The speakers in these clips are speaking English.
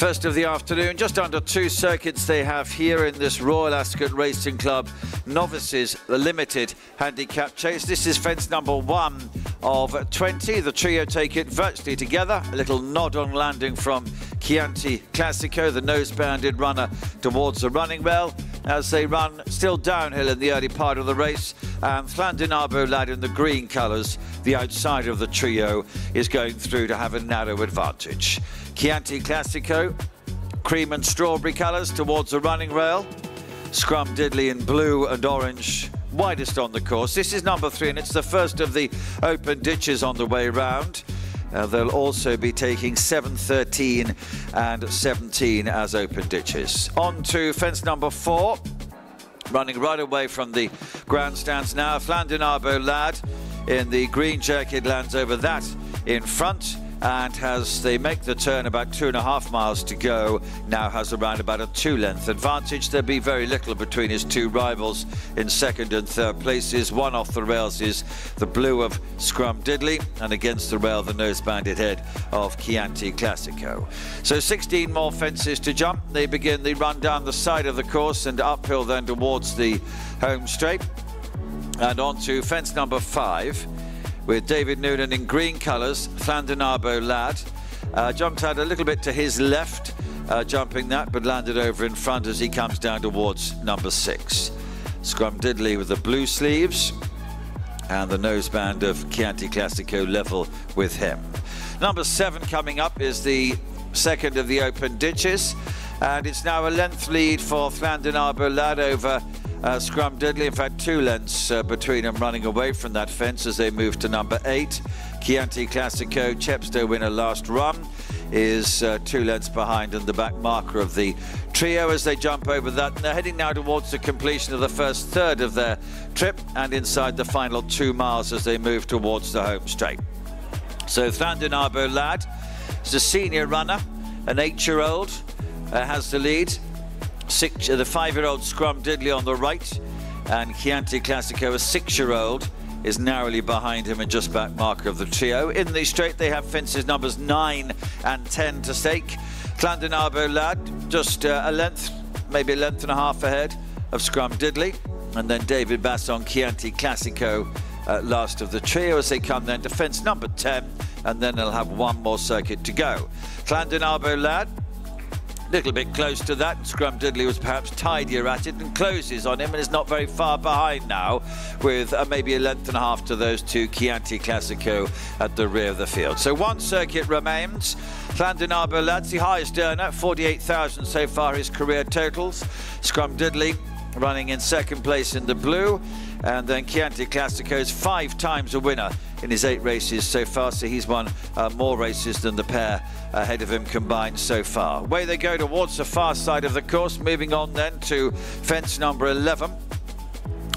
First of the afternoon, just under 2 circuits they have here in this Royal Ascot Racing Club Novices, the limited handicap chase. This is fence number 1 of 20. The trio take it virtually together. A little nod on landing from Chianti Classico, the nose-banded runner towards the running rail as they run still downhill in the early part of the race. And Llandinabo lad in the green colours, the outside of the trio, is going through to have a narrow advantage. Chianti Classico, cream and strawberry colours towards the running rail. Scrum-diddly in blue and orange, widest on the course. This is number 3 and it's the first of the open ditches on the way round. They'll also be taking 7, 13 and 17 as open ditches. On to fence number 4. Running right away from the grandstands now. Llandinabo lad in the green jacket lands over that in front, and as they make the turn about 2.5 miles to go, now has around about a 2-length advantage. There'll be very little between his two rivals in second and third places. One off the rails is the blue of Scrum-diddly, and against the rail the nose-banded head of Chianti Classico. So 16 more fences to jump. They begin the run down the side of the course and uphill then towards the home straight. And on to fence number 5. With David Noonan in green colours, Llandinabo lad. Jumped out a little bit to his left, jumping that, but landed over in front as he comes down towards number 6. Scrum-diddly with the blue sleeves, and the noseband of Chianti Classico level with him. Number 7 coming up is the second of the open ditches, and it's now a length lead for Llandinabo lad over Scrum-diddly. In fact, 2 lengths between them, running away from that fence as they move to number 8. Chianti Classico, Chepstow winner last run, is 2 lengths behind and the back marker of the trio as they jump over that. And they're heading now towards the completion of the first third of their trip and inside the final 2 miles as they move towards the home straight. So Llandinabo lad is a senior runner, an 8-year-old, has the lead. The 5-year-old Scrum-diddly on the right, and Chianti Classico, a 6-year-old, is narrowly behind him and just back marker of the trio. In the straight they have fences numbers 9 and 10 to stake. Llandinabo lad just a length, maybe a length and a half ahead of Scrum-diddly, and then David Bass on Chianti Classico last of the trio as they come then to fence number 10, and then they'll have 1 more circuit to go. Llandinabo lad little bit close to that. Scrum-diddly was perhaps tidier at it and closes on him and is not very far behind now, with maybe a length and a half to those two, Chianti Classico at the rear of the field. So 1 circuit remains. Llandinabo lad's the highest earner, 48,000 so far his career totals. Scrum-diddly running in second place in the blue, and then Chianti Classico is 5 times a winner in his 8 races so far, so he's won more races than the pair ahead of him combined so far. Away they go towards the far side of the course, moving on then to fence number 11.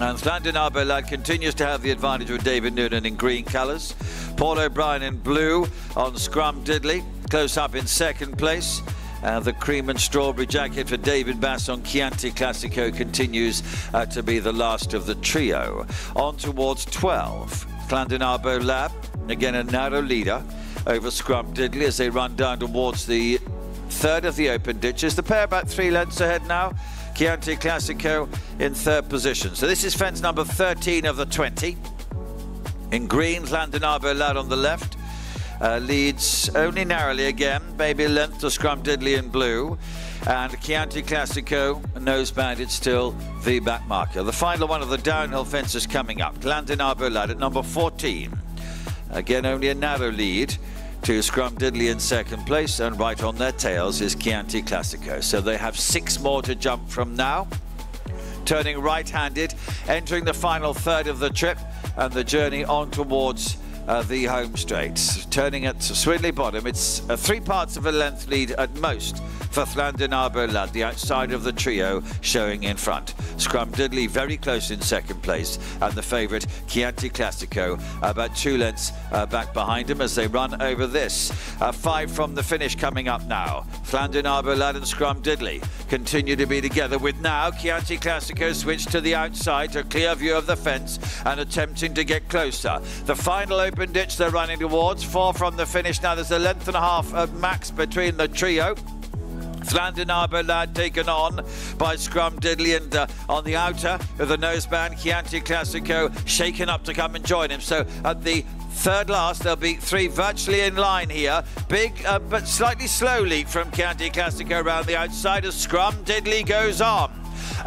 And Llandinabo lad continues to have the advantage with David Noonan in green colours. Paul O'Brien in blue on Scrum-diddly, close up in second place. The cream and strawberry jacket for David Bass on Chianti Classico continues to be the last of the trio. On towards 12. Llandinabo lad, again a narrow leader over Scrum-diddly as they run down towards the third of the open ditches. The pair about 3 lengths ahead now. Chianti Classico in third position. So this is fence number 13 of the 20. In green, Llandinabo lad on the left. Leads only narrowly again, maybe a length to Scrum-diddly in blue, and Chianti Classico, nose-banded still, the back marker. The final one of the downhill fences coming up. Llandinabo lad at number 14. Again, only a narrow lead to Scrum-diddly in second place, and right on their tails is Chianti Classico. So they have 6 more to jump from now. Turning right-handed, entering the final third of the trip, and the journey on towards the home straight. Turning at Swindley Bottom, it's 3 parts of a length lead at most for Llandinabo lad, the outside of the trio showing in front. Scrum-diddly very close in second place, and the favourite Chianti Classico about 2 lengths back behind him as they run over this. 5 from the finish coming up now. Llandinabo lad and Scrum-diddly continue to be together, with now Chianti Classico switched to the outside to clear view of the fence and attempting to get closer. The final open ditch they're running towards, 4 from the finish now. There's a length and a half max between the trio. Flandinabo Lad taken on by Scrum Diddley, and on the outer of the noseband, Chianti Classico shaken up to come and join him. So at the third last, there'll be three virtually in line here. Big but slightly slow lead from Chianti Classico around the outside as Scrum Diddley goes on.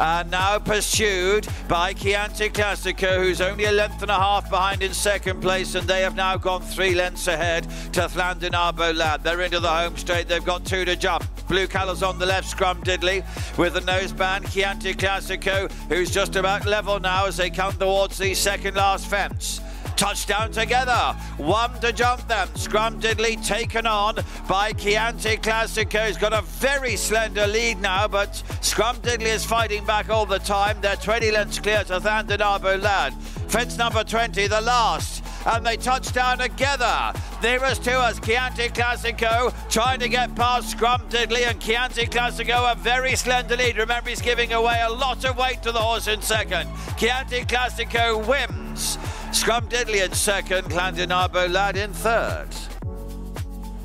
And now pursued by Chianti Classico, who's only a length and a half behind in second place, and they have now gone 3 lengths ahead to Flandinabo Lad. They're into the home straight, they've got 2 to jump. Blue colours on the left, Scrum Diddley with the noseband, Chianti Classico, who's just about level now as they come towards the second last fence. Touchdown together, 1 to jump them. Scrum Diddley taken on by Chianti Classico. He's got a very slender lead now, but Scrum Diddley is fighting back all the time. They're 20 lengths clear to Flandinabo Lad. Fence number 20, the last, and they touch down together. Nearest to us, Chianti Classico trying to get past Scrum Diddley, and Chianti Classico a very slender lead. Remember, he's giving away a lot of weight to the horse in second. Chianti Classico wins. Scrum Diddley in second, Flandinabo Lad in third.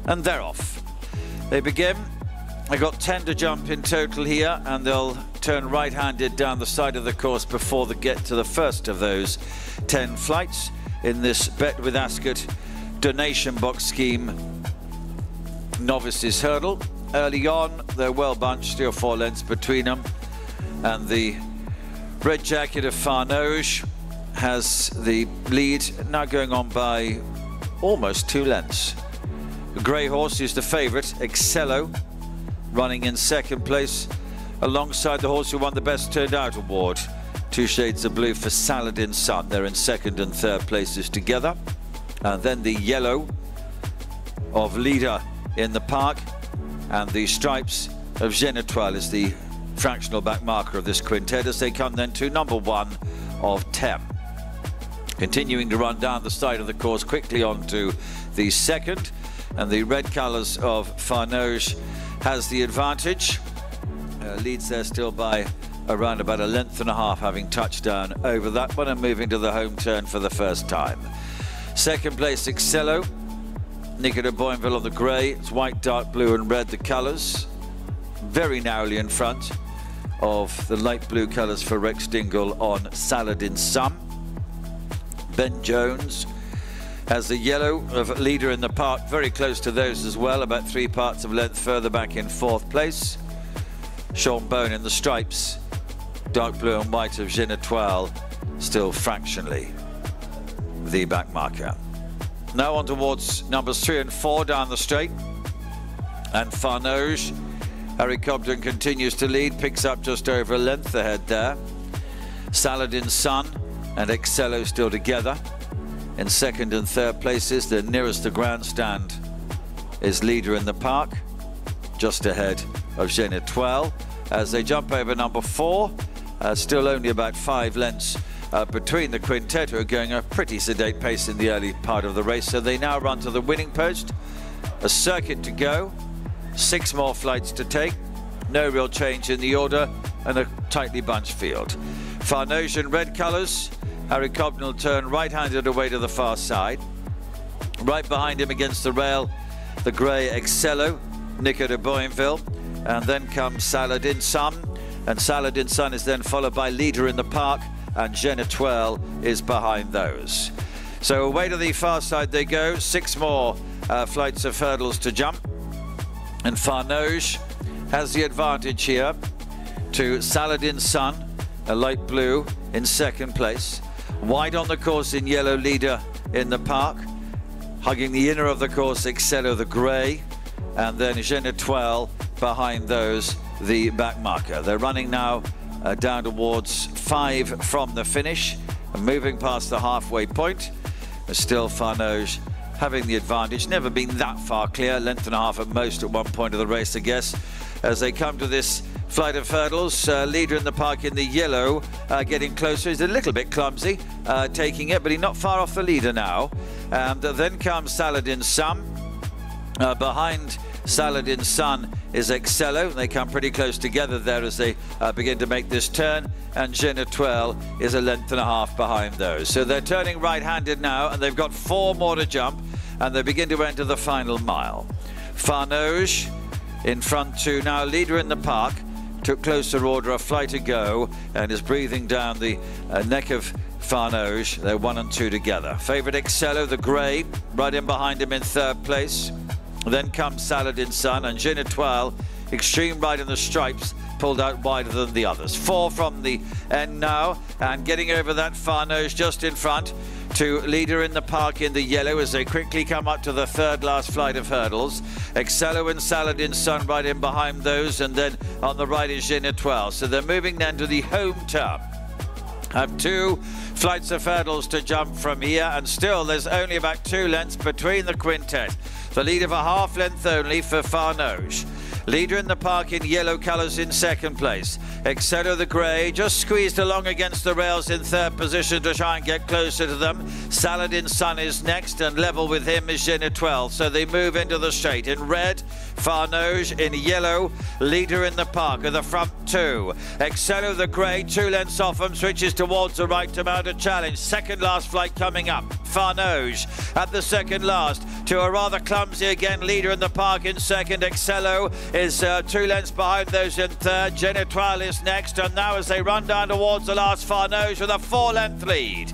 And they're off. They begin. They've got 10 to jump in total here, and they'll turn right-handed down the side of the course before they get to the first of those 10 flights in this Bet with Ascot donation box scheme novices hurdle. Early on, they're well bunched, 3 or 4 lengths between them, and the red jacket of Farnoge has the lead, now going on by almost 2 lengths. The grey horse is the favourite, Excello, running in second place alongside the horse who won the Best Turned Out award, 2 shades of blue for Saladin Sun. They're in second and third places together. And then the yellow of Leader in the Park, and the stripes of Genetoile is the fractional back marker of this quintet as they come then to number 1 of 10. Continuing to run down the side of the course quickly onto the second, and the red colours of Farnoge has the advantage. Leads there still by around about a length and a half, having touched down over that one and moving to the home turn for the first time. Second place, Excello. Nico de Boinville on the grey. It's white, dark blue and red, the colours. Very narrowly in front of the light blue colours for Rex Dingle on Saladin Sun. Ben Jones has the yellow of Leader in the Park, very close to those as well, about 3 parts of length further back in 4th place. Sean Bone in the stripes, dark blue and white of Genetoile, still fractionally the back marker. Now on towards numbers 3 and 4 down the straight, and Farnoge. Harry Cobden continues to lead, picks up just over a length ahead there. Saladin Sun and Excello still together in second and third places. The nearest the grandstand is Leader in the Park, just ahead of Genetoile. As they jump over number 4, still only about 5 lengths between the quintet, who are going a pretty sedate pace in the early part of the race. So they now run to the winning post. A circuit to go, 6 more flights to take, no real change in the order, and a tightly bunched field. Farnoge in red colours. Harry Cobden will turn right-handed away to the far side. Right behind him against the rail, the grey Excello, Nico de Boinville, and then comes Saladin Sun, and Saladin Sun is then followed by Leader in the Park, and Genetoile is behind those. So away to the far side they go, 6 more flights of hurdles to jump, and Farnoge has the advantage here to Saladin Sun, a light blue in second place. Wide on the course in yellow, Leader in the Park. Hugging the inner of the course, Excello the grey, and then Genetoile behind those, the back marker. They're running now down towards 5 from the finish, and moving past the halfway point. But still Farnoge having the advantage. Never been that far clear, length and a half at most at one point of the race, I guess. As they come to this flight of hurdles, Leader in the Park in the yellow, getting closer. He's a little bit clumsy, taking it, but he's not far off the leader now. And then comes Saladin Sun. Behind Saladin Sun is Excello. They come pretty close together there as they begin to make this turn, and Genetoile is a length and a half behind those. So they're turning right-handed now, and they've got 4 more to jump, and they begin to enter the final mile. Farnoge in front to now leader in the park. Took closer order a flight to go and is breathing down the neck of Farnoge. They're 1 and 2 together. Favourite Excello, the grey, right in behind him in third place. Then comes Saladin Sun and Je N'Etoile, extreme right in the stripes, pulled out wider than the others. 4 from the end now, and getting over that Farnoge just in front to leader in the park in the yellow as they quickly come up to the third last flight of hurdles. Excello and Saladin Sun right in behind those, and then on the right is Je N'Etoile. So they're moving then to the home turn. Have 2 flights of hurdles to jump from here, and still there's only about 2 lengths between the quintet. The lead of a half length only for Farnoge. Leader in the park in yellow colours in second place. Excello the grey just squeezed along against the rails in third position to try and get closer to them. Saladin Sun is next, and level with him is Je N'Etoile. So they move into the straight. In red, Farnoge. In yellow, leader in the park are the front 2. Excello the grey, 2 lengths off him, switches towards the right to mount a challenge. Second last flight coming up. Farnoge at the second last to a rather clumsy again leader in the park in second. Excello is 2 lengths behind those in third. Je N'Etoile is next, and now as they run down towards the last, Farnoge with a 4-length lead.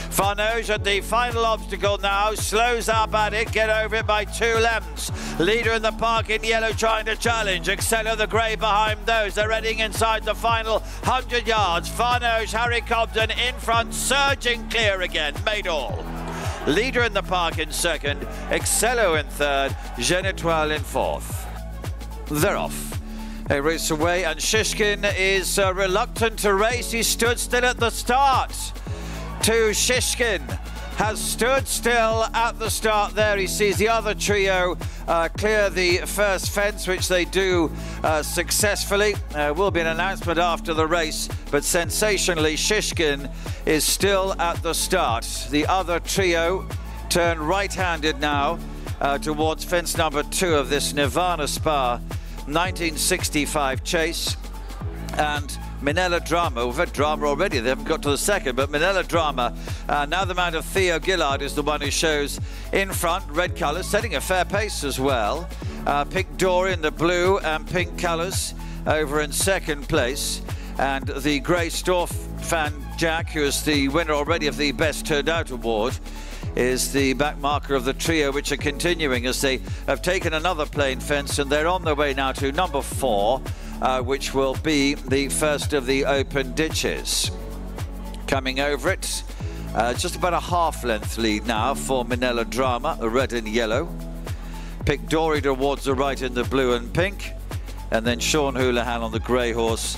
Farnoge at the final obstacle now, slows up at it, get over it by 2 lengths. Leader in the park in yellow trying to challenge. Excello the grey behind those. They're heading inside the final 100 yards. Farnoge, Harry Cobden in front, surging clear again, made all. Leader in the park in second, Excello in third, Je N'Etoile in fourth. They're off. They race away, and Shishkin is reluctant to race. He stood still at the start. Shishkin has stood still at the start there. He sees the other trio clear the first fence, which they do successfully. Will be an announcement after the race, but sensationally, Shishkin is still at the start. The other trio turn right-handed now towards fence number 2 of this Nirvana Spa 1965 chase. And Minella Drama, we've had Drama already, they haven't got to the second, but Minella Drama, now the man of Theo Gillard is the one who shows in front, red colours, setting a fair pace as well. Pick Dory in the blue and pink colours over in second place, and the grey Storfan Jack, who is the winner already of the Best Turned Out Award, is the back marker of the trio, which are continuing as they have taken another plain fence, and they're on their way now to number 4, which will be the first of the open ditches. Coming over it, just about a half-length lead now for Minella Drama, the red and yellow. Pick Dory towards the right in the blue and pink, and then Sean Houlihan on the grey horse.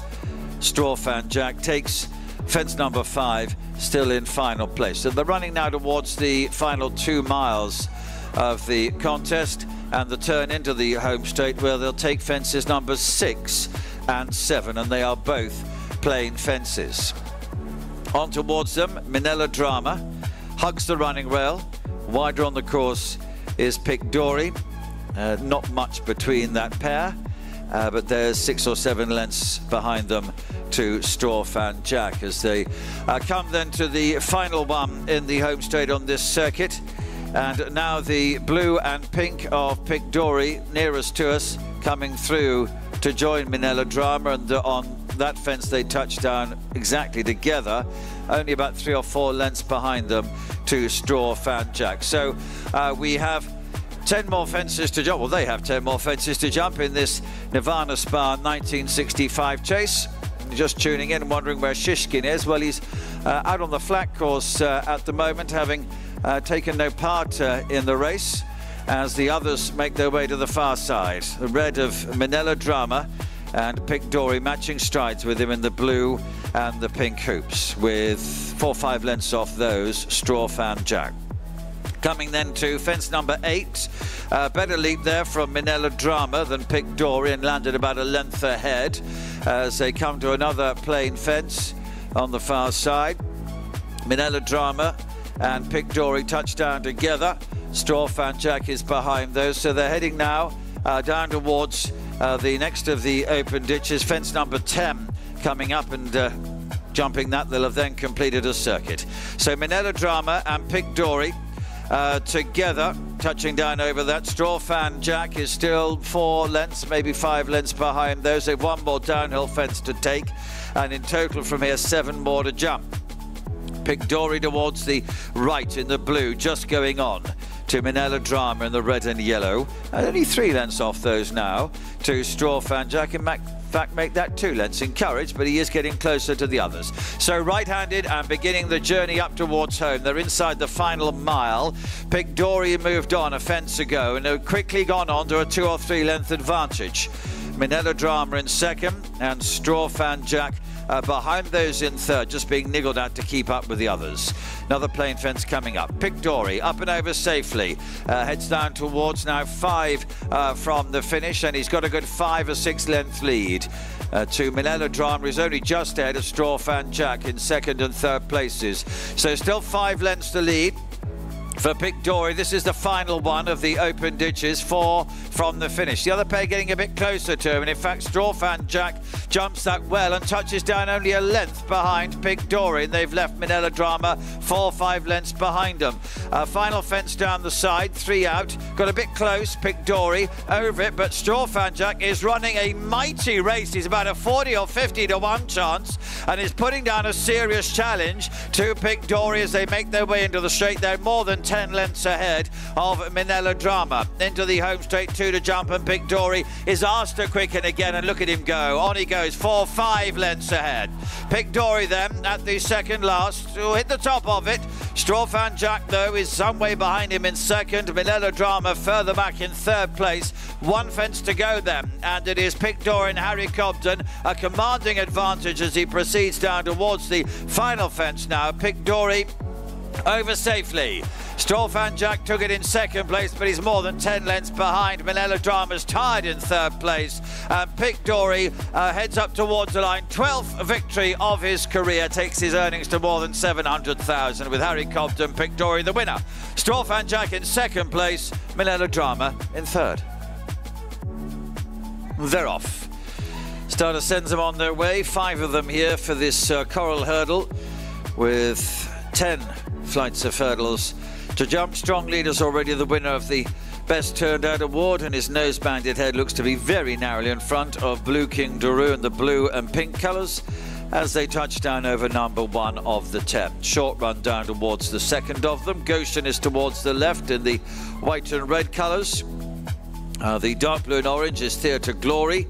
Strawfan Jack takes fence number 5, still in final place. So they're running now towards the final 2 miles of the contest and the turn into the home straight, where they'll take fences numbers 6 and 7, and they are both plain fences. On towards them, Minella Drama hugs the running rail. Wider on the course is Pick Dory. Not much between that pair, but there's 6 or 7 lengths behind them to Strawfan Jack as they come then to the final one in the home straight on this circuit. And now the blue and pink of Pick Dory nearest to us, coming through to join Minella Drama, and on that fence they touch down exactly together, only about 3 or 4 lengths behind them to Strawfan Jack. So we have 10 more fences to jump. Well, they have 10 more fences to jump in this Nirvana Spa 1965 chase. Just tuning in and wondering where Shishkin is. Well, he's out on the flat course at the moment, having taken no part in the race, as the others make their way to the far side. The red of Minella Drama and Pick Dory matching strides with him in the blue and the pink hoops, with 4 or 5 lengths off those, Strawfan Jack. Coming then to fence number 8. Better leap there from Minella Drama than Pick Dory, and landed about a length ahead as they come to another plain fence on the far side. Minella Drama and Pick Dory touch down together. Strawfan Jack is behind those, so they're heading now down towards the next of the open ditches, fence number 10, coming up, and jumping that, they'll have then completed a circuit. So Minella Drama and Pick Dory together touching down over that. Straw Fan Jack is still 4 lengths, maybe 5 lengths behind those. They've one more downhill fence to take, and in total from here 7 more to jump. Pick Dory towards the right in the blue, just going on to Minella Drama in the red and yellow. And only 3 lengths off those now to Straw Fan Jack. In fact, make that 2 lengths. Encouraged, but he is getting closer to the others. So right-handed and beginning the journey up towards home. They're inside the final mile. Pick Dory moved on a fence ago and have quickly gone on to a 2 or 3 length advantage. Minella Drama in second and Straw Fan Jack behind those in third, just being niggled at to keep up with the others. Another plain fence coming up. Pick Dory up and over safely. Heads down towards now 5 from the finish, and he's got a good 5 or 6 length lead to Minella Drama. He's only just ahead of Straw Fan Jack in second and third places. So still 5 lengths to lead for Pick Dory. This is the final one of the open ditches, 4 from the finish. The other pair getting a bit closer to him, and in fact Straw Fan Jack jumps that well and touches down only a length behind Pick Dory, and they've left Minella Drama 4 or 5 lengths behind them. Final fence down the side, 3 out, got a bit close. Pick Dory over it, but Straw Fan Jack is running a mighty race. He's about a 40 or 50 to 1 chance, and is putting down a serious challenge to Pick Dory as they make their way into the straight. They're more than 10 lengths ahead of Minella Drama. Into the home straight, 2 to jump, and Pick Dory is asked to quicken again, and look at him go. On he goes, 4, 5 lengths ahead. Pick Dory then at the second last, who hit the top of it. Straw Fan Jack though is some way behind him in second. Minella Drama further back in third place. 1 fence to go then, and it is Pick Dory and Harry Cobden, a commanding advantage as he proceeds down towards the final fence now. Pick Dory over safely. Straw Fan Jack took it in second place, but he's more than 10 lengths behind. Minella Drama's tied in third place, and Pick Dory heads up towards the line. 12th victory of his career, takes his earnings to more than 700,000, with Harry Cobden, Pick Dory the winner. Straw Fan Jack in second place, Minella Drama in third. They're off. Starter sends them on their way, 5 of them here for this coral hurdle, with 10 flights of hurdles to jump. Strong Leader's already the winner of the Best Turned Out Award, and his nose-banded head looks to be very narrowly in front of Blueking Daru in the blue and pink colours as they touch down over number 1 of the 10. Short run down towards the second of them. Goshen is towards the left in the white and red colours. The dark blue and orange is Theatre Glory,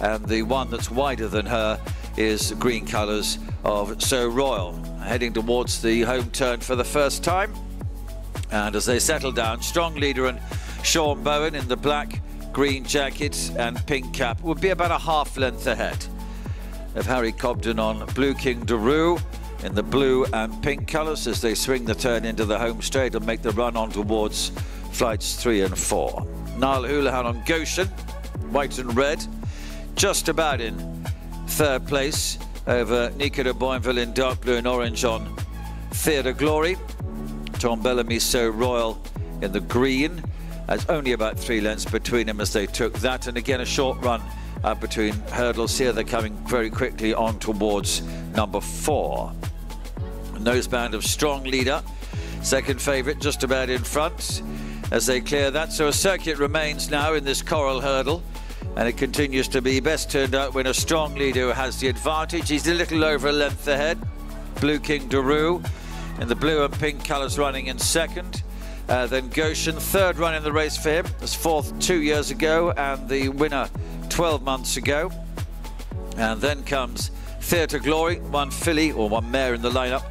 and the one that's wider than her is green colours of So Royal. Heading towards the home turn for the first time. And as they settle down, Strong Leader and Sean Bowen in the black, green jacket and pink cap would be about a half length ahead of Harry Cobden on Blueking Daru in the blue and pink colours as they swing the turn into the home straight and make the run on towards flights 3 and 4. Niall Houlihan on Goshen, white and red, just about in third place over Nico de Boinville in dark blue and orange on Theatre Glory. Tom Bellamy So Royal in the green. There's only about 3 lengths between them as they took that, and again a short run between hurdles here. They're coming very quickly on towards number 4. Noseband of Strong Leader, second favourite, just about in front as they clear that. So a circuit remains now in this coral hurdle, and it continues to be Best Turned Out winner Strong Leader who has the advantage. He's a little over a length ahead. Blueking Daru in the blue and pink colours running in second. Then Goshen, third run in the race for him. Was 4th 2 years ago and the winner 12 months ago. And then comes Theatre Glory, one filly or one mare in the lineup.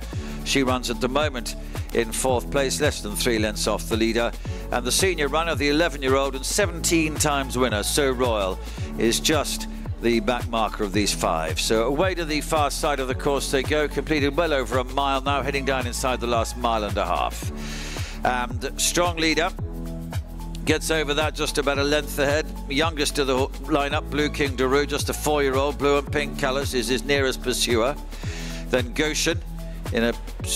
She runs at the moment in 4th place, less than 3 lengths off the leader. And the senior runner, the 11-year-old and 17 times winner, So Royal, is just the back marker of these 5. So away to the far side of the course they go, completed well over a mile now, heading down inside the last mile and a half. And Strong Leader gets over that just about a length ahead. Youngest of the lineup, Blueking Daru, just a 4-year-old, blue and pink colours, is his nearest pursuer. Then Goshen in a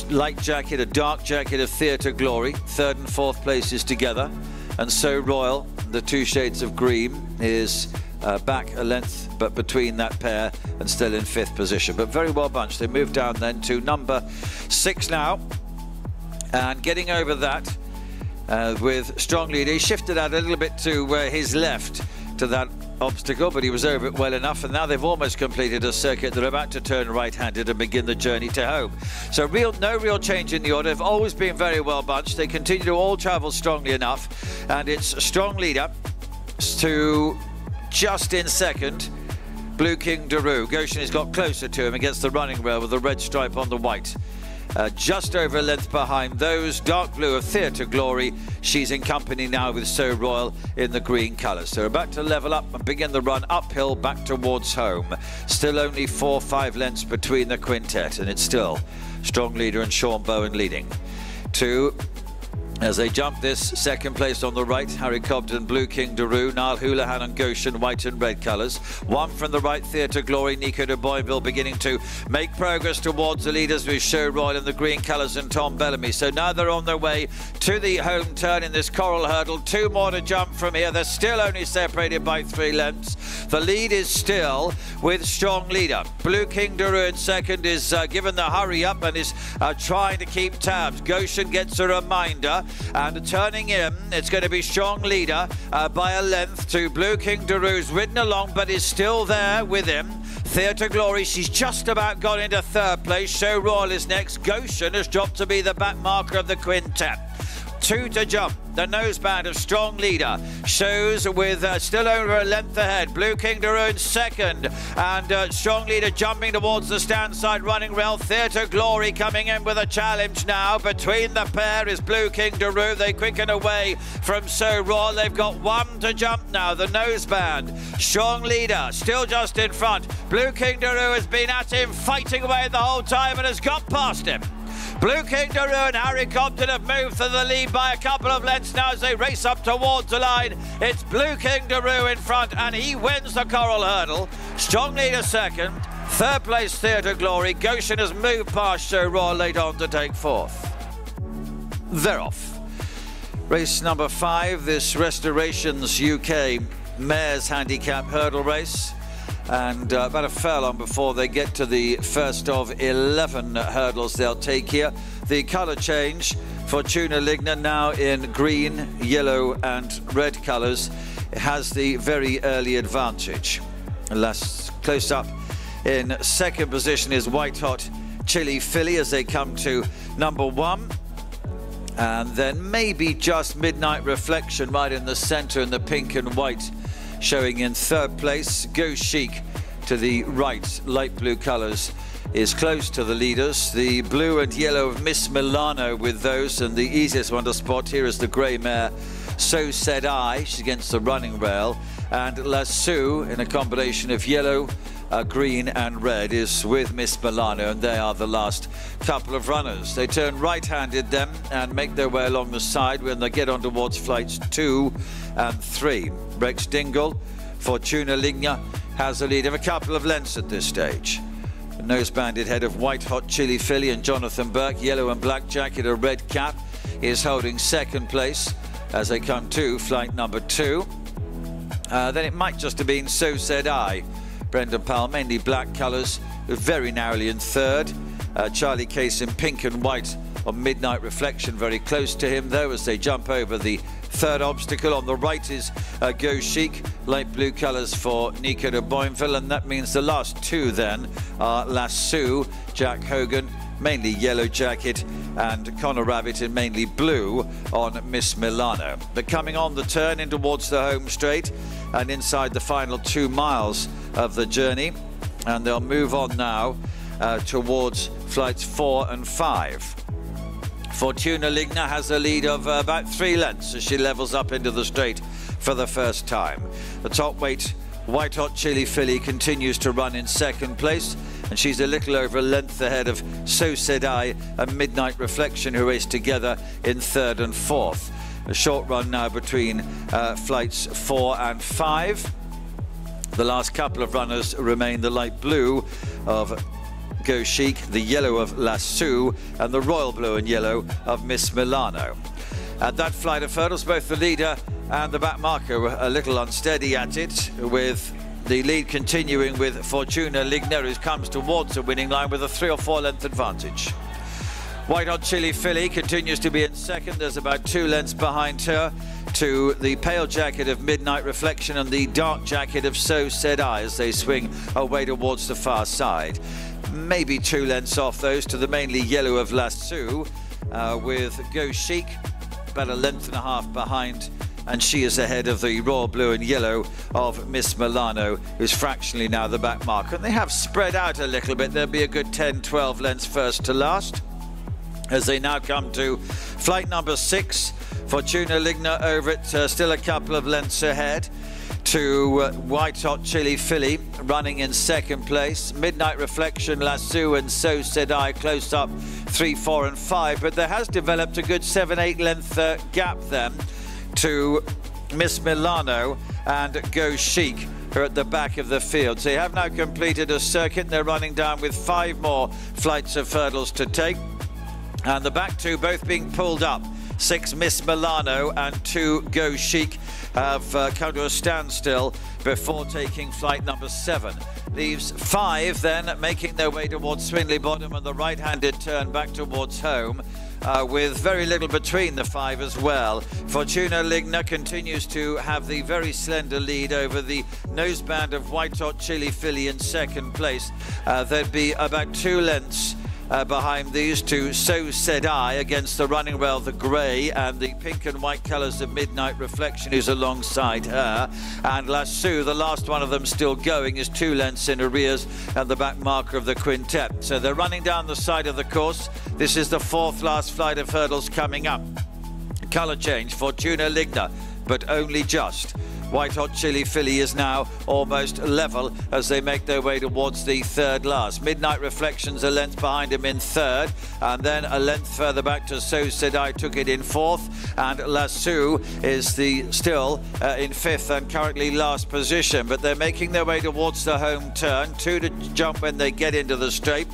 light jacket, a dark jacket of Theatre Glory, 3rd and 4th places together. And So Royal, the 2 shades of green, is back a length but between that pair and still in 5th position, but very well bunched. They move down then to number 6 now, and getting over that with strong lead. He shifted out a little bit to his left to that obstacle, but he was over it well enough, and now they've almost completed a circuit. They're about to turn right-handed and begin the journey to home. So no real change in the order. They've always been very well bunched. They continue to all travel strongly enough, and it's a strong leader to just in second, Blueking Goshen has got closer to him against the running rail with the red stripe on the white. Just over a length behind those. Dark blue of Theatre Glory. She's in company now with So Royal in the green colours. So we're about to level up and begin the run uphill back towards home. Still only 4-5 lengths between the quintet, and it's still strong leader and Sean Bowen leading. As they jump this, second place on the right, Harry Cobden, Blueking, Niall Houlihan and Goshen, white and red colours. One from the right, Theatre Glory, Nico de Boinville beginning to make progress towards the leaders with Show Royal in the green colours and Tom Bellamy. So now they're on their way to the home turn in this coral hurdle. 2 more to jump from here. They're still only separated by 3 lengths. The lead is still with strong leader. Blueking in second is given the hurry up and is trying to keep tabs. Goshen gets a reminder. And turning in, it's going to be strong leader by a length to Blueking who's ridden along but is still there with him. Theatre Glory, she's just about got into third place. Show Royal is next. Goshen has dropped to be the back marker of the quintet. 2 to jump. The noseband of strong leader shows with still over a length ahead. Blueking in second, and strong leader jumping towards the stand side running rail. Theatre Glory coming in with a challenge now. Between the pair is Blueking. They quicken away from So Royal. They've got 1 to jump now. The noseband, strong leader, still just in front. Blueking has been at him, fighting away the whole time, and has got past him. Blueking and Harry Cobden have moved for the lead by a couple of lengths now as they race up towards the line. It's Blueking in front, and he wins the coral hurdle. Strong leader second. Third place Theatre Glory. Goshen has moved past Show Royal late on to take 4th. They're off. Race number 5, this Restorations UK Mares Handicap hurdle race. And about a furlong before they get to the first of 11 hurdles they'll take here. The colour change, Fortuna Ligna now in green, yellow and red colours, has the very early advantage. Last close up in second position is White Hot Chili Philly as they come to number 1. And then maybe just Midnight Reflection right in the centre in the pink and white, showing in third place. Go Chic to the right, light blue colours, is close to the leaders. The blue and yellow of Miss Milano with those, and the easiest one to spot here is the grey mare So Said I. She's against the running rail, and Lasso in a combination of yellow, green and red is with Miss Milano, and they are the last couple of runners. They turn right-handed then and make their way along the side when they get on towards flights 2 and 3. Rex Dingle, Fortuna Ligna has a lead of a couple of lengths at this stage. The nose-banded head of White Hot Chili Philly and Jonathan Burke, yellow and black jacket, a red cap, is holding second place as they come to flight number 2. Then it might just have been So Said I. Brendan Powell, mainly black colours, very narrowly in third. Charlie Case in pink and white on Midnight Reflection, very close to him though as they jump over the third obstacle. On the right is Go Chic, light blue colours for Nico de Boinville, and that means the last 2 then are Lasso, Jack Hogan, mainly yellow jacket, and Connor Rabbit in mainly blue on Miss Milano. They're coming on the turn in towards the home straight and inside the final 2 miles of the journey, and they'll move on now towards flights 4 and 5. Fortuna Ligna has a lead of about 3 lengths as she levels up into the straight for the first time. The top weight White Hot Chili Philly continues to run in second place, and she's a little over a length ahead of So Said I and Midnight Reflection, who race together in third and fourth. A short run now between flights 4 and 5. The last couple of runners remain the light blue of Go Chic, the yellow of Lasso, and the royal blue and yellow of Miss Milano. At that flight of hurdles, both the leader and the back marker were a little unsteady at it, with the lead continuing with Fortuna Ligna, who comes towards the winning line with a 3 or 4 length advantage. White Hot Chili Filly continues to be in second. There's about 2 lengths behind her to the pale jacket of Midnight Reflection and the dark jacket of So Said I as they swing away towards the far side. Maybe 2 lengths off those to the mainly yellow of Lasso, with Go Chic about 1.5 lengths behind, and she is ahead of the royal blue and yellow of Miss Milano, who's fractionally now the back marker. And they have spread out a little bit. There'll be a good 10-12 lengths first to last as they now come to flight number 6. Fortuna Ligna over it, still a couple of lengths ahead to White Hot Chili Filly, running in second place. Midnight Reflection, Lasso and So Said I close up 3, 4 and 5, but there has developed a good 7-8 length gap then to Miss Milano and Go Chic, who are at the back of the field. So they have now completed a circuit. They're running down with 5 more flights of hurdles to take, and the back 2 both being pulled up. 6 Miss Milano and 2 Go Chic have come to a standstill before taking flight number 7. Leaves 5 then making their way towards Swinley Bottom and the right-handed turn back towards home, with very little between the 5 as well. Fortuna Ligna continues to have the very slender lead over the noseband of White Hot Chili Filly in second place. There'd be about 2 lengths behind these two, So Said I, against the running well, the grey and the pink and white colours of Midnight Reflection, who's alongside her. And Lasso, the last one of them still going, is 2 lengths in arrears and the back marker of the quintet. So they're running down the side of the course. This is the 4th last flight of hurdles coming up. Colour change, Fortuna Ligna, but only just. White Hot Chili Filly is now almost level as they make their way towards the 3rd last. Midnight Reflection's a length behind him in 3rd, and then a length further back to So Said I took it in 4th, and Lasso is still in 5th and currently last position. But they're making their way towards the home turn, 2 to jump when they get into the straight.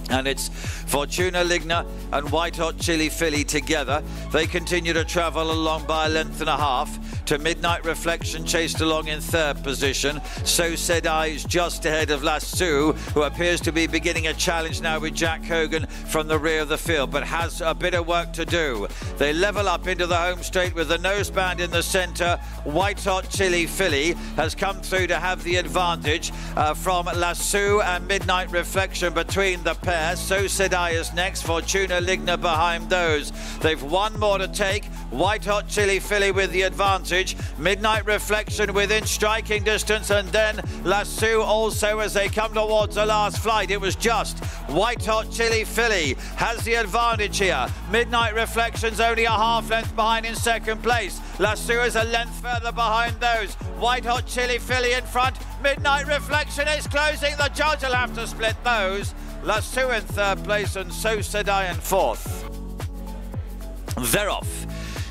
And it's Fortuna Ligna and White Hot Chili Filly together. They continue to travel along by 1.5 lengths to Midnight Reflection, chased along in 3rd position. So Said I is just ahead of Lasso, who appears to be beginning a challenge now with Jack Hogan from the rear of the field, but has a bit of work to do. They level up into the home straight with the noseband in the centre. White Hot Chili Filly has come through to have the advantage from Lasso and Midnight Reflection between the pair. So Said I is next, Fortuna Ligna behind those. They've 1 more to take. White Hot Chili Filly with the advantage. Midnight Reflection within striking distance, and then Lasso also as they come towards the last flight. It was just White Hot Chili Filly has the advantage here. Midnight Reflection's only a 1/2 length behind in second place. Lasso is a length further behind those. White Hot Chili Filly in front. Midnight Reflection is closing. The judge will have to split those. Lasso in 3rd place and So Said I in 4th. They're off.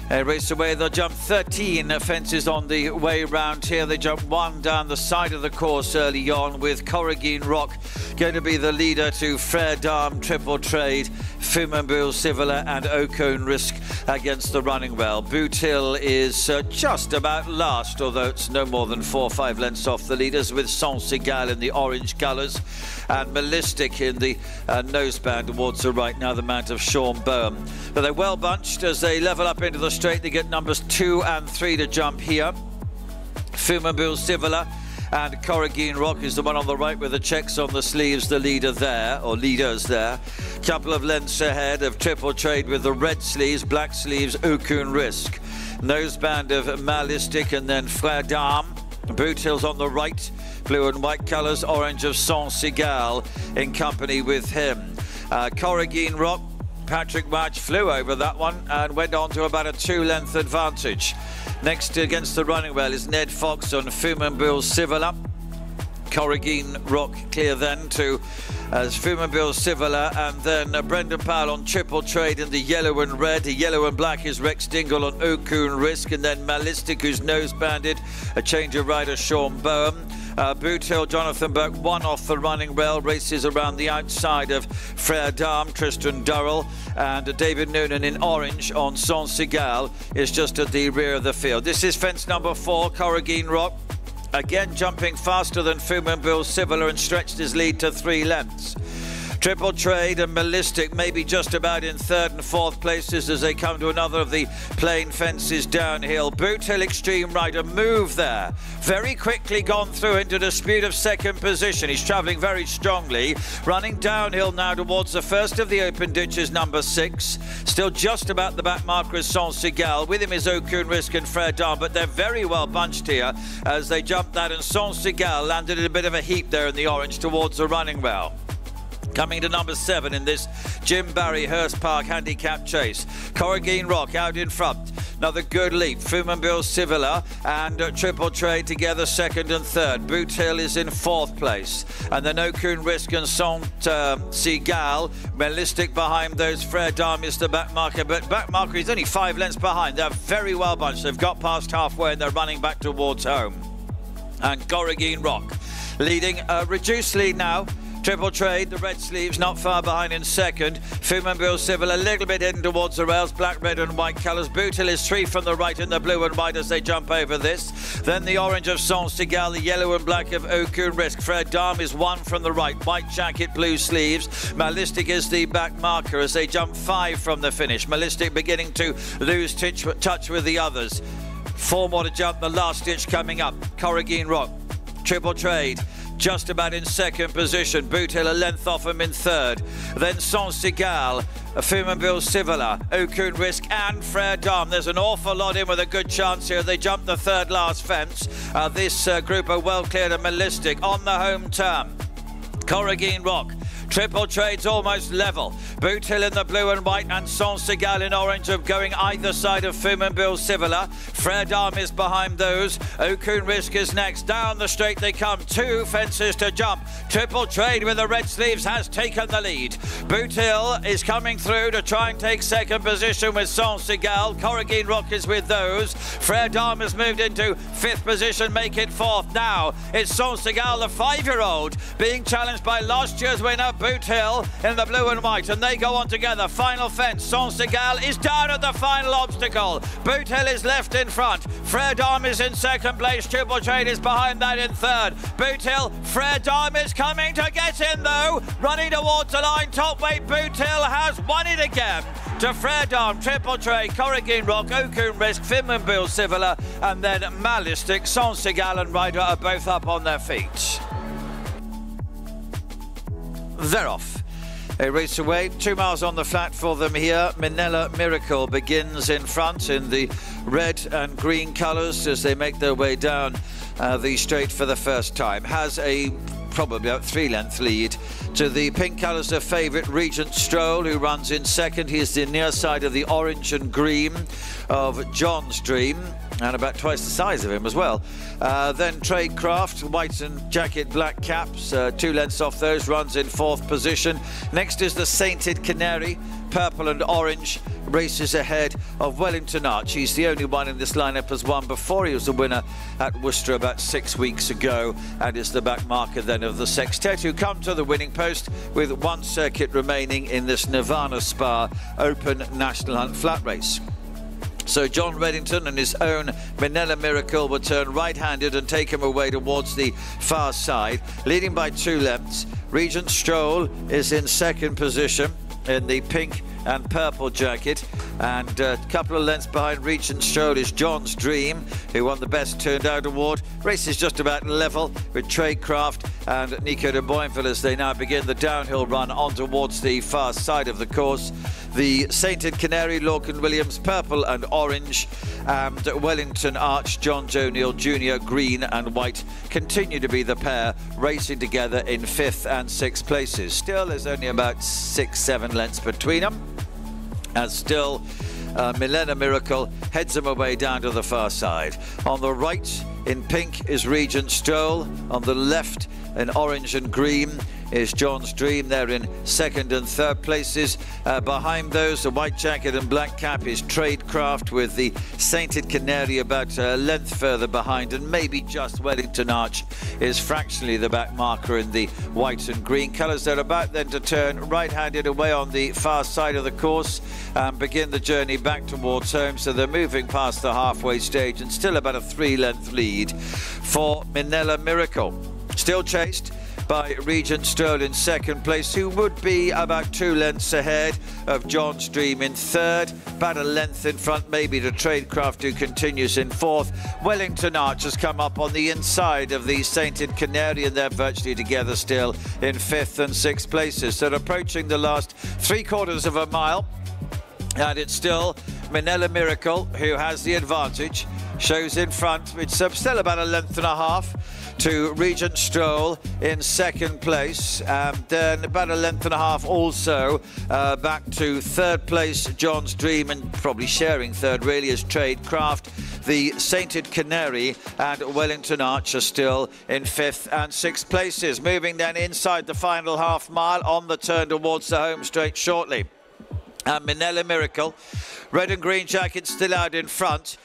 They race away. They'll jump 13 fences on the way round here. They jump 1 down the side of the course early on, with Corrigine Rock going to be the leader to Frere Dame, Triple Trade, Fumanbull Civiler and Ocone Risk against the running well. Boothill is just about last, although it's no more than 4 or 5 lengths off the leaders, with Sans Segal in the orange colours and Melistic in the noseband towards the right, now the mount of Sean Bowen. But they're well bunched as they level up into the straight. They get numbers 2 and 3 to jump here. Fumanbull Civiler and Corrigine Rock is the one on the right with the checks on the sleeves, the leader there, or leaders there. Couple of lengths ahead of Triple Trade with the red sleeves, black sleeves, Ocone Risk. Noseband of Malistic and then Frere Dame. Boothill's on the right, blue and white colours, orange of Sans Segal in company with him. Corrigine Rock, Patrick March flew over that one and went on to about a 2-length advantage. Next against the running well is Ned Fox on Fumanbull Civiler. Corrigine Rock clear then to Fumanbull Civiler, and then Brendan Powell on Triple Trade in the yellow and red. The yellow and black is Rex Dingle on Ocone Risk, and then Malistic, who's nose banded, a change of rider Sean Bowen. Boothill, Jonathan Burke, 1 off the running well, races around the outside of Frere Dame, Tristan Durrell, and David Noonan in orange on Sans Segal is just at the rear of the field. This is fence number 4, Corrigine Rock. Again jumping faster than Fumanbull Civiler and stretched his lead to 3 lengths. Triple Trade and Ballistic maybe just about in third and fourth places as they come to another of the plain fences downhill. Boothill extreme right, a move there. Very quickly gone through into dispute of second position. He's travelling very strongly. Running downhill now towards the first of the open ditches, number 6. Still just about the back marker is Sans Segal. With him is Okun Risk and Frere Dam, but they're very well bunched here as they jump that, and Sans Segal landed in a bit of a heap there in the orange towards the running rail. Coming to number 7 in this Jim Barry Hurst Park handicap chase. Corrigine Rock out in front. Another good leap. Fumanville Civilla and Triple Trade together second and third. Boothill is in fourth place. And then Okun Risk and Sans Segal. Ballistic behind those. Frere Dam is the back marker, but back marker is only 5 lengths behind. They're very well bunched. They've got past halfway and they're running back towards home. And Corrigine Rock leading a reduced lead now. Triple Trade, the red sleeves, not far behind in second. Fumanville Civil a little bit in towards the rails, black, red and white colours. Boothill is 3 from the right in the blue and white as they jump over this. Then the orange of Sans Segal, the yellow and black of Okun Risk. Frere Dam is 1 from the right, white jacket, blue sleeves. Ballistic is the back marker as they jump 5 from the finish. Ballistic beginning to lose touch with the others. 4 more to jump, the last ditch coming up. Corrigine Rock, Triple Trade just about in second position. Boothill a length off him in third. Then Sans Segal, Fumanville Civilla, Okun Risk and Frere Dam. There's an awful lot in with a good chance here. They jump the third last fence. This group are well cleared of Ballistic on the home turn. Corrigine Rock, Triple Trade's almost level. Boothill in the blue and white and Sans Segal in orange of going either side of Fumanville Civilla. Frere Dam is behind those. Okun Risk is next. Down the straight they come. 2 fences to jump. Triple Trade with the red sleeves has taken the lead. Boothill is coming through to try and take second position with Sans Segal. Corrigine Rock is with those. Frere Dam has moved into 5th position, make it 4th. Now it's Sans Segal, the 5-year-old, being challenged by last year's winner Boothill in the blue and white, and they go on together. Final fence. Sans Segal is down at the final obstacle. Boothill is left in front. Frere Dam is in second place. Triple Trade is behind that in third. Boothill, Frere Dam is coming to get in though. Running towards the line. Top weight Boothill has won it again. To Frere Dam, Triple Trade, Corrigine Rock, Okun Risk, Fumanville Civilla, and then Ballistic. Sans Segal and Ryder are both up on their feet. They're off. They race away. 2 miles on the flat for them here. Minella Miracle begins in front in the red and green colours as they make their way down the straight for the first time. Has a probably about 3-length lead to the pink colours of favourite Regent Stroll, who runs in second. He's the near side of the orange and green of John's Dream, and about twice the size of him as well. Then Tradecraft, white and jacket, black caps, 2 lengths off those, runs in 4th position. Next is the Sainted Canary, purple and orange, races ahead of Wellington Arch. He's the only one in this lineup has won before. He was the winner at Worcester about 6 weeks ago, and is the back marker then of the Sextet, who come to the winning post with 1 circuit remaining in this Nirvana Spa Open National Hunt flat race. So John Reddington and his own Minella Miracle will turn right-handed and take him away towards the far side, leading by 2 lengths. Regent Stroll is in second position in the pink and purple jacket, and a couple of lengths behind Regent Stroll is John's Dream, who won the Best Turned Out award. Race is just about level with Tradecraft and Nico de Boinville as they now begin the downhill run on towards the far side of the course. The Sainted Canary, Lorcan Williams, purple and orange, and Wellington Arch, John Joe Neal Jr., green and white, continue to be the pair racing together in 5th and 6th places. Still, there's only about 6-7 lengths between them, and still Minella Miracle heads them away down to the far side. On the right in pink is Regent Stroll. On the left in orange and green is John's Dream. They're in second and third places. Behind those, the white jacket and black cap is Tradecraft, with the Sainted Canary about a length further behind, and maybe just Wellington Arch is fractionally the back marker in the white and green colours. They're about then to turn right-handed away on the far side of the course and begin the journey back towards home. So they're moving past the halfway stage, and still about a 3-length lead for Minella Miracle. Still chased by Regent Stroll in second place, who would be about 2 lengths ahead of John's Dream in third. About a length in front, maybe, to Tradecraft, who continues in fourth. Wellington Arch has come up on the inside of the Sainted Canary, and they're virtually together still in fifth and sixth places. So they're approaching the last 3/4 of a mile. And it's still Minella Miracle who has the advantage, shows in front. It's still about a length and a half to Regent Stroll in second place, and then about a length and a half also back to third place John's Dream, and probably sharing third really is Tradecraft. The Sainted Canary and Wellington Arch are still in fifth and sixth places. Moving then inside the final half mile on the turn towards the home straight shortly. Minella Miracle, red and green jacket still out in front.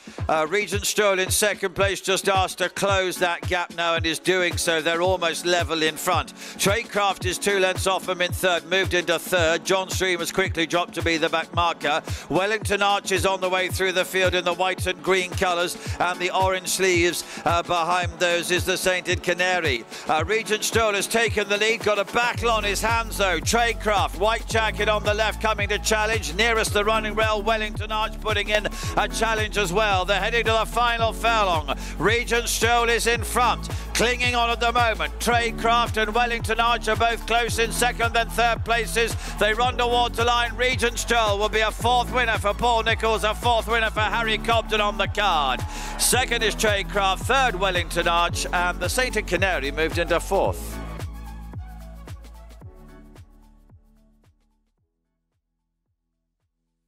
Regent Stroll in second place, just asked to close that gap now and is doing so. They're almost level in front. Tradecraft is 2 lengths off him in third, moved into third. John's Dream has quickly dropped to be the back marker. Wellington Arch is on the way through the field in the white and green colours, and the orange sleeves behind those is the Sainted Canary. Regent Stroll has taken the lead, got a battle on his hands though. Tradecraft, white jacket on the left, coming to challenge. Nearest the running rail, Wellington Arch putting in a challenge as well. They're heading to the final furlong. Regent Stroll is in front, clinging on at the moment. Tradecraft and Wellington Arch are both close in second and third places. They run towards the line. Regent Stroll will be a fourth winner for Paul Nicholls, a fourth winner for Harry Cobden on the card. Second is Tradecraft, third Wellington Arch, and the Sainted Canary moved into fourth.